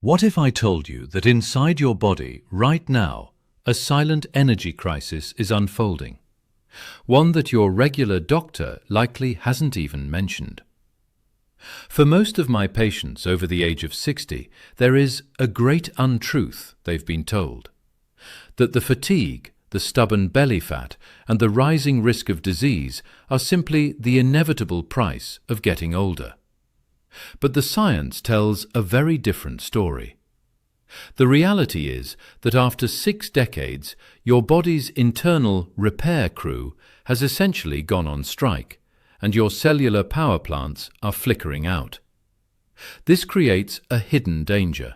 What if I told you that inside your body, right now, a silent energy crisis is unfolding? One that your regular doctor likely hasn't even mentioned. For most of my patients over the age of 60, there is a great untruth they've been told. That the fatigue, the stubborn belly fat, and the rising risk of disease are simply the inevitable price of getting older. But the science tells a very different story. The reality is that after 6 decades, your body's internal repair crew has essentially gone on strike, and your cellular power plants are flickering out. This creates a hidden danger,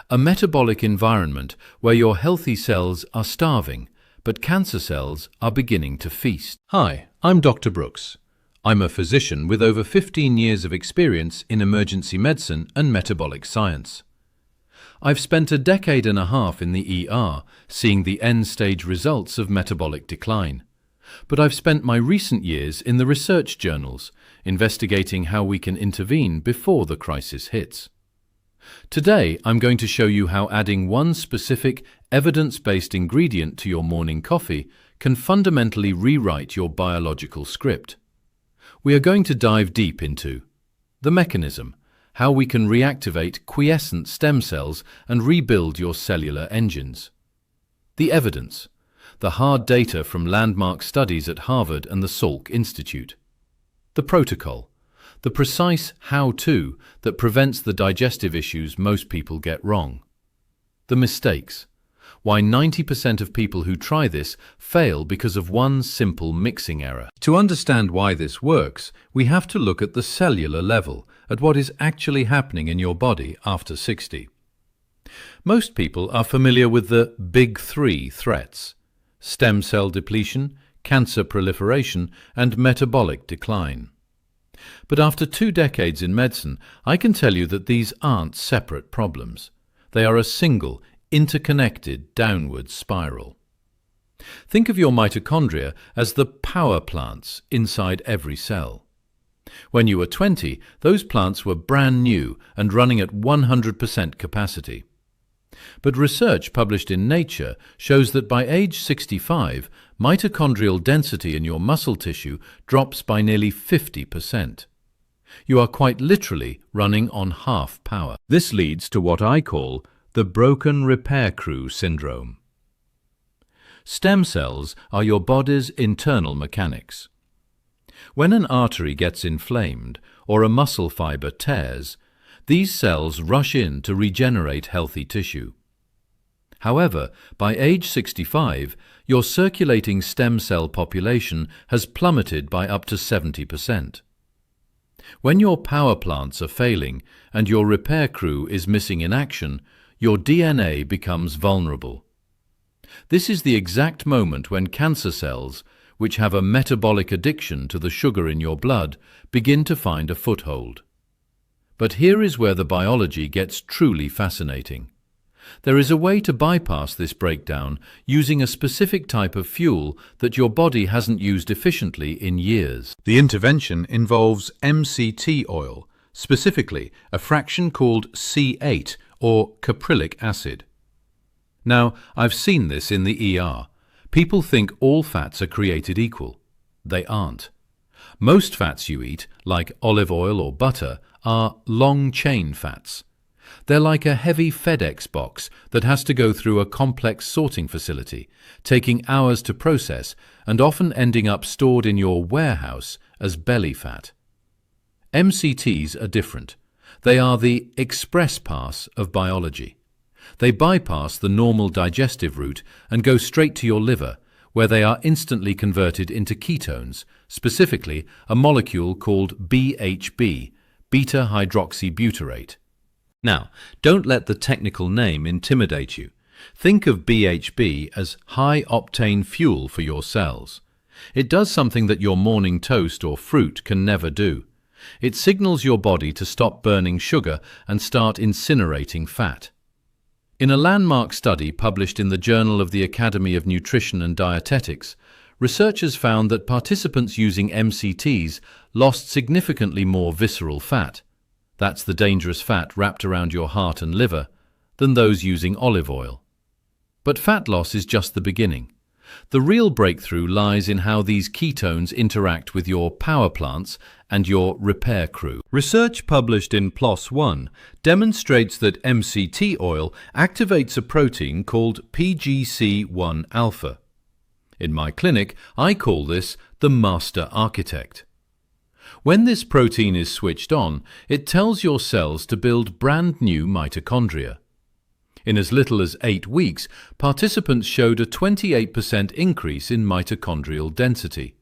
a metabolic environment where your healthy cells are starving, but cancer cells are beginning to feast. Hi, I'm Dr. Brooks. I'm a physician with over 15 years of experience in emergency medicine and metabolic science. I've spent a decade and a half in the ER seeing the end-stage results of metabolic decline. But I've spent my recent years in the research journals, investigating how we can intervene before the crisis hits. Today, I'm going to show you how adding one specific, evidence-based ingredient to your morning coffee can fundamentally rewrite your biological script. We are going to dive deep into the mechanism, how we can reactivate quiescent stem cells and rebuild your cellular engines. The evidence, the hard data from landmark studies at Harvard and the Salk Institute. The protocol, the precise how-to that prevents the digestive issues most people get wrong. The mistakes, why 90% of people who try this fail because of one simple mixing error. To understand why this works, we have to look at the cellular level, at what is actually happening in your body after 60. Most people are familiar with the big 3 threats: stem cell depletion, cancer proliferation, and metabolic decline. But after 2 decades in medicine, I can tell you that these aren't separate problems. They are a single, interconnected downward spiral. Think of your mitochondria as the power plants inside every cell. When you were 20, those plants were brand new and running at 100% capacity. But research published in Nature shows that by age 65, mitochondrial density in your muscle tissue drops by nearly 50%. You are quite literally running on half power. This leads to what I call the broken repair crew syndrome. Stem cells are your body's internal mechanics. When an artery gets inflamed or a muscle fiber tears, these cells rush in to regenerate healthy tissue. However, by age 65, your circulating stem cell population has plummeted by up to 70%. When your power plants are failing and your repair crew is missing in action, your DNA becomes vulnerable. This is the exact moment when cancer cells, which have a metabolic addiction to the sugar in your blood, begin to find a foothold. But here is where the biology gets truly fascinating. There is a way to bypass this breakdown using a specific type of fuel that your body hasn't used efficiently in years. The intervention involves MCT oil, specifically a fraction called C8 or caprylic acid. Now, I've seen this in the ER. People think all fats are created equal. They aren't. Most fats you eat, like olive oil or butter, are long-chain fats. They're like a heavy FedEx box that has to go through a complex sorting facility, taking hours to process and often ending up stored in your warehouse as belly fat. MCTs are different. They are the express pass of biology. They bypass the normal digestive route and go straight to your liver, where they are instantly converted into ketones, specifically a molecule called BHB, beta-hydroxybutyrate. Now, don't let the technical name intimidate you. Think of BHB as high-octane fuel for your cells. It does something that your morning toast or fruit can never do. It signals your body to stop burning sugar and start incinerating fat. In a landmark study published in the Journal of the Academy of Nutrition and Dietetics, researchers found that participants using MCTs lost significantly more visceral fat. that's the dangerous fat wrapped around your heart and liver, than those using olive oil. But fat loss is just the beginning. The real breakthrough lies in how these ketones interact with your power plants and your repair crew. Research published in PLOS One demonstrates that MCT oil activates a protein called PGC1 alpha. In my clinic, I call this the master architect. When this protein is switched on, it tells your cells to build brand new mitochondria. In as little as 8 weeks, participants showed a 28% increase in mitochondrial density.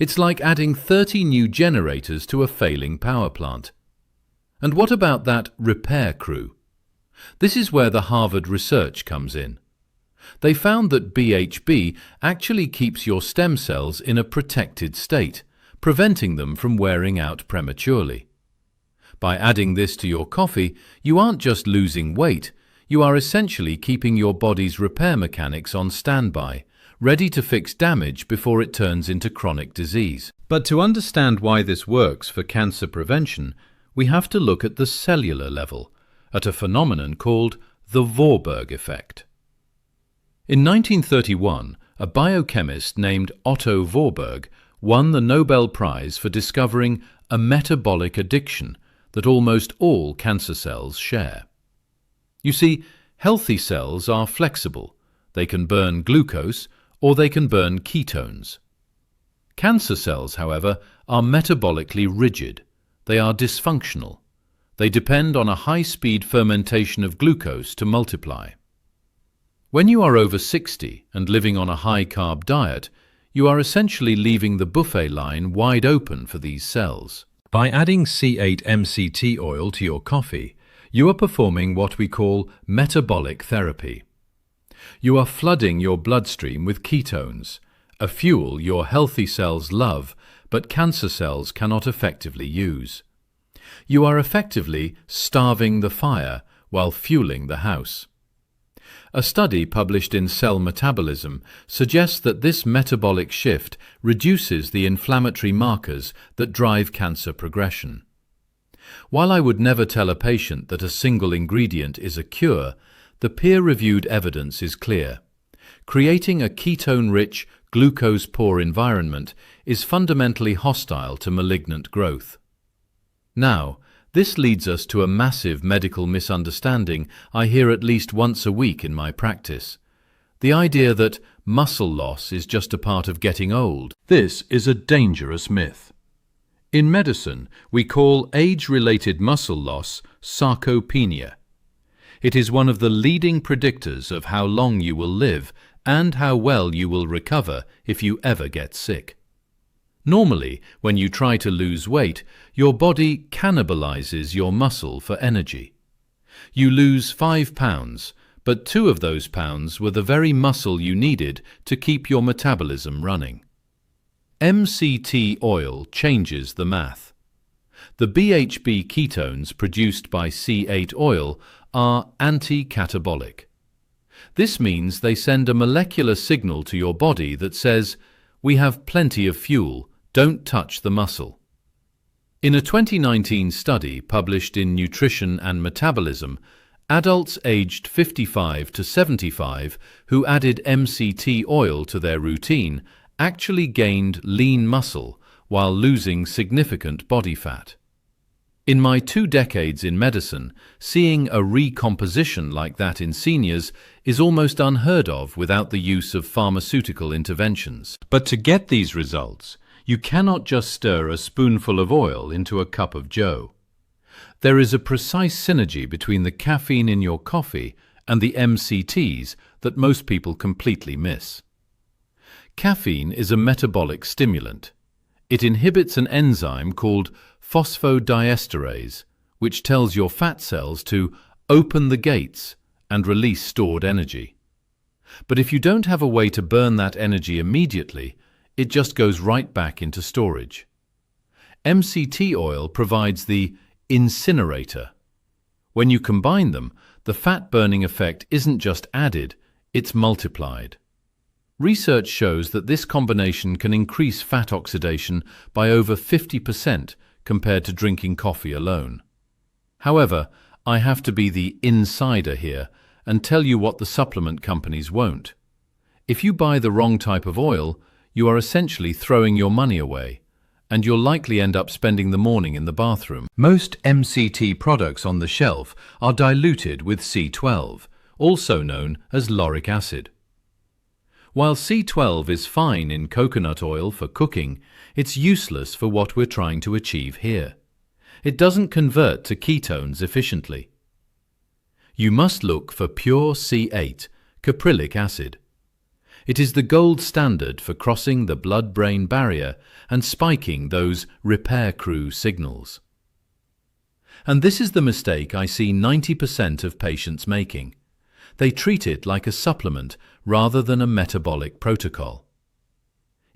It's like adding 30 new generators to a failing power plant. And what about that repair crew? This is where the Harvard research comes in. They found that BHB actually keeps your stem cells in a protected state, preventing them from wearing out prematurely. By adding this to your coffee, you aren't just losing weight, you are essentially keeping your body's repair mechanics on standby, ready to fix damage before it turns into chronic disease. But to understand why this works for cancer prevention, we have to look at the cellular level, at a phenomenon called the Warburg effect. In 1931, a biochemist named Otto Warburg won the Nobel Prize for discovering a metabolic addiction that almost all cancer cells share. You see, healthy cells are flexible. They can burn glucose or they can burn ketones. Cancer cells, however, are metabolically rigid. They are dysfunctional. They depend on a high-speed fermentation of glucose to multiply. When you are over 60 and living on a high-carb diet, you are essentially leaving the buffet line wide open for these cells. By adding C8-MCT oil to your coffee, you are performing what we call metabolic therapy. You are flooding your bloodstream with ketones, a fuel your healthy cells love but cancer cells cannot effectively use. You are effectively starving the fire while fueling the house. A study published in Cell Metabolism suggests that this metabolic shift reduces the inflammatory markers that drive cancer progression. While I would never tell a patient that a single ingredient is a cure, the peer-reviewed evidence is clear. Creating a ketone-rich, glucose-poor environment is fundamentally hostile to malignant growth. Now, this leads us to a massive medical misunderstanding I hear at least once a week in my practice. The idea that muscle loss is just a part of getting old. This is a dangerous myth. In medicine, we call age-related muscle loss sarcopenia. It is one of the leading predictors of how long you will live and how well you will recover if you ever get sick. Normally, when you try to lose weight, your body cannibalizes your muscle for energy. You lose 5 pounds, but 2 of those pounds were the very muscle you needed to keep your metabolism running. MCT oil changes the math. The BHB ketones produced by C8 oil are anti-catabolic. This means they send a molecular signal to your body that says, "We have plenty of fuel, don't touch the muscle." In a 2019 study published in Nutrition and Metabolism, adults aged 55 to 75 who added MCT oil to their routine actually gained lean muscle while losing significant body fat. In my 2 decades in medicine, seeing a recomposition like that in seniors is almost unheard of without the use of pharmaceutical interventions. But to get these results, you cannot just stir a spoonful of oil into a cup of joe. There is a precise synergy between the caffeine in your coffee and the MCTs that most people completely miss. Caffeine is a metabolic stimulant. It inhibits an enzyme called phosphodiesterase, which tells your fat cells to open the gates and release stored energy. But if you don't have a way to burn that energy immediately, it just goes right back into storage. MCT oil provides the incinerator. When you combine them, the fat-burning effect isn't just added, it's multiplied. Research shows that this combination can increase fat oxidation by over 50% compared to drinking coffee alone. However, I have to be the insider here and tell you what the supplement companies won't. If you buy the wrong type of oil, you are essentially throwing your money away, and you'll likely end up spending the morning in the bathroom. Most MCT products on the shelf are diluted with C12, also known as lauric acid. While C12 is fine in coconut oil for cooking, it's useless for what we're trying to achieve here. It doesn't convert to ketones efficiently. You must look for pure C8, caprylic acid. It is the gold standard for crossing the blood-brain barrier and spiking those repair crew signals. And this is the mistake I see 90% of patients making. They treat it like a supplement rather than a metabolic protocol.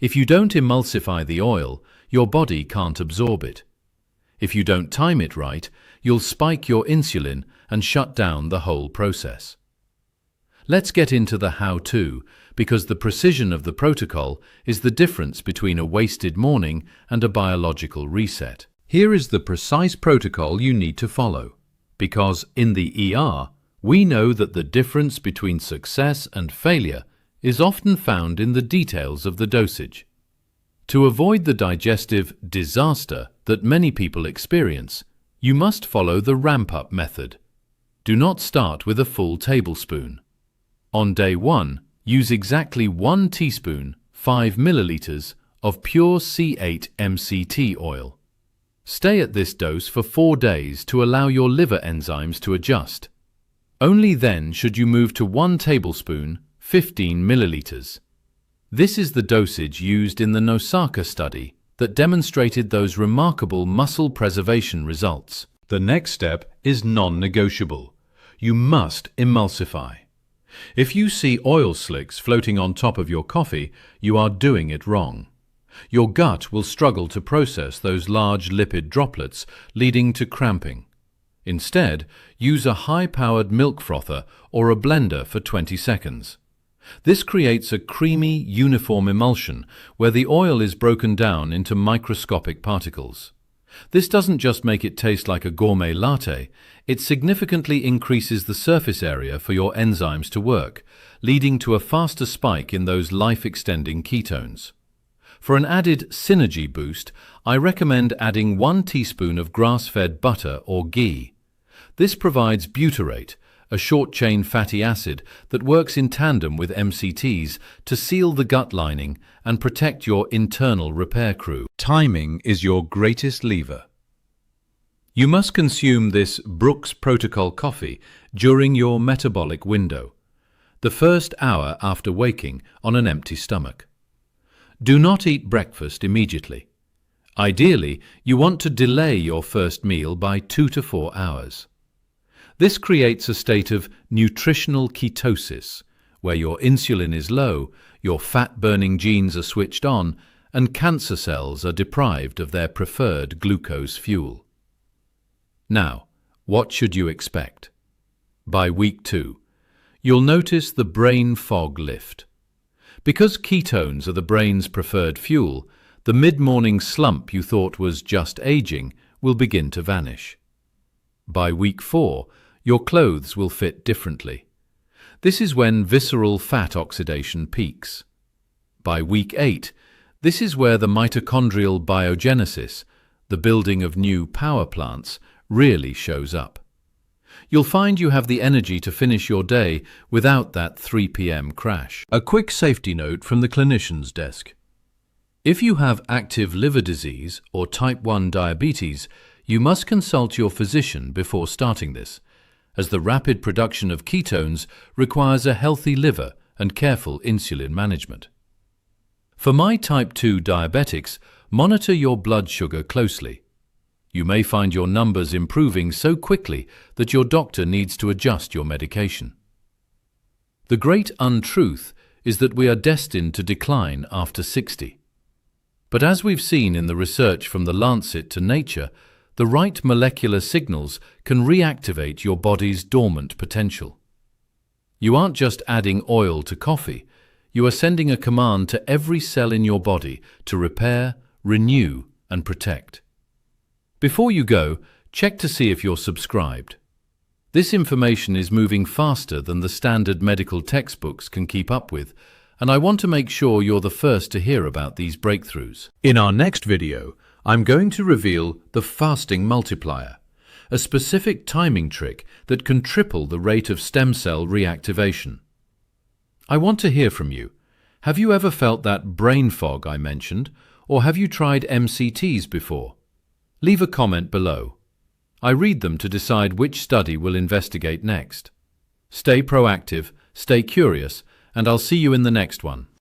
If you don't emulsify the oil, your body can't absorb it. If you don't time it right, you'll spike your insulin and shut down the whole process. Let's get into the how-to, because the precision of the protocol is the difference between a wasted morning and a biological reset. Here is the precise protocol you need to follow, because in the ER, we know that the difference between success and failure is often found in the details of the dosage. To avoid the digestive disaster that many people experience, you must follow the ramp-up method. Do not start with a full tablespoon. On day 1, use exactly 1 teaspoon, 5 milliliters, of pure C8 MCT oil. Stay at this dose for 4 days to allow your liver enzymes to adjust. Only then should you move to 1 tablespoon, 15 milliliters. This is the dosage used in the Nosaka study that demonstrated those remarkable muscle preservation results. The next step is non-negotiable. You must emulsify. If you see oil slicks floating on top of your coffee, you are doing it wrong. Your gut will struggle to process those large lipid droplets, leading to cramping. Instead, use a high-powered milk frother or a blender for 20 seconds. This creates a creamy, uniform emulsion where the oil is broken down into microscopic particles. This doesn't just make it taste like a gourmet latte, it significantly increases the surface area for your enzymes to work, leading to a faster spike in those life-extending ketones. For an added synergy boost, I recommend adding 1 teaspoon of grass-fed butter or ghee. This provides butyrate, a short-chain fatty acid that works in tandem with MCTs to seal the gut lining and protect your internal repair crew. Timing is your greatest lever. You must consume this Brooks Protocol coffee during your metabolic window, the first hour after waking on an empty stomach. Do not eat breakfast immediately. Ideally, you want to delay your first meal by 2 to 4 hours. This creates a state of nutritional ketosis, where your insulin is low, your fat-burning genes are switched on, and cancer cells are deprived of their preferred glucose fuel. Now, what should you expect? By week 2, you'll notice the brain fog lift. Because ketones are the brain's preferred fuel, the mid-morning slump you thought was just aging will begin to vanish. By week 4, your clothes will fit differently. This is when visceral fat oxidation peaks. By week 8, this is where the mitochondrial biogenesis, the building of new power plants, really shows up. You'll find you have the energy to finish your day without that 3 p.m. crash. A quick safety note from the clinician's desk. If you have active liver disease or type 1 diabetes, you must consult your physician before starting this, as the rapid production of ketones requires a healthy liver and careful insulin management. For my type 2 diabetics, monitor your blood sugar closely. You may find your numbers improving so quickly that your doctor needs to adjust your medication. The great untruth is that we are destined to decline after 60. But as we've seen in the research from the Lancet to Nature, the right molecular signals can reactivate your body's dormant potential. You aren't just adding oil to coffee, you are sending a command to every cell in your body to repair, renew, and protect. Before you go, check to see if you're subscribed. This information is moving faster than the standard medical textbooks can keep up with, and I want to make sure you're the first to hear about these breakthroughs. In our next video, I'm going to reveal the fasting multiplier, a specific timing trick that can triple the rate of stem cell reactivation. I want to hear from you. Have you ever felt that brain fog I mentioned, or have you tried MCTs before? Leave a comment below. I read them to decide which study we'll investigate next. Stay proactive, stay curious, and I'll see you in the next one.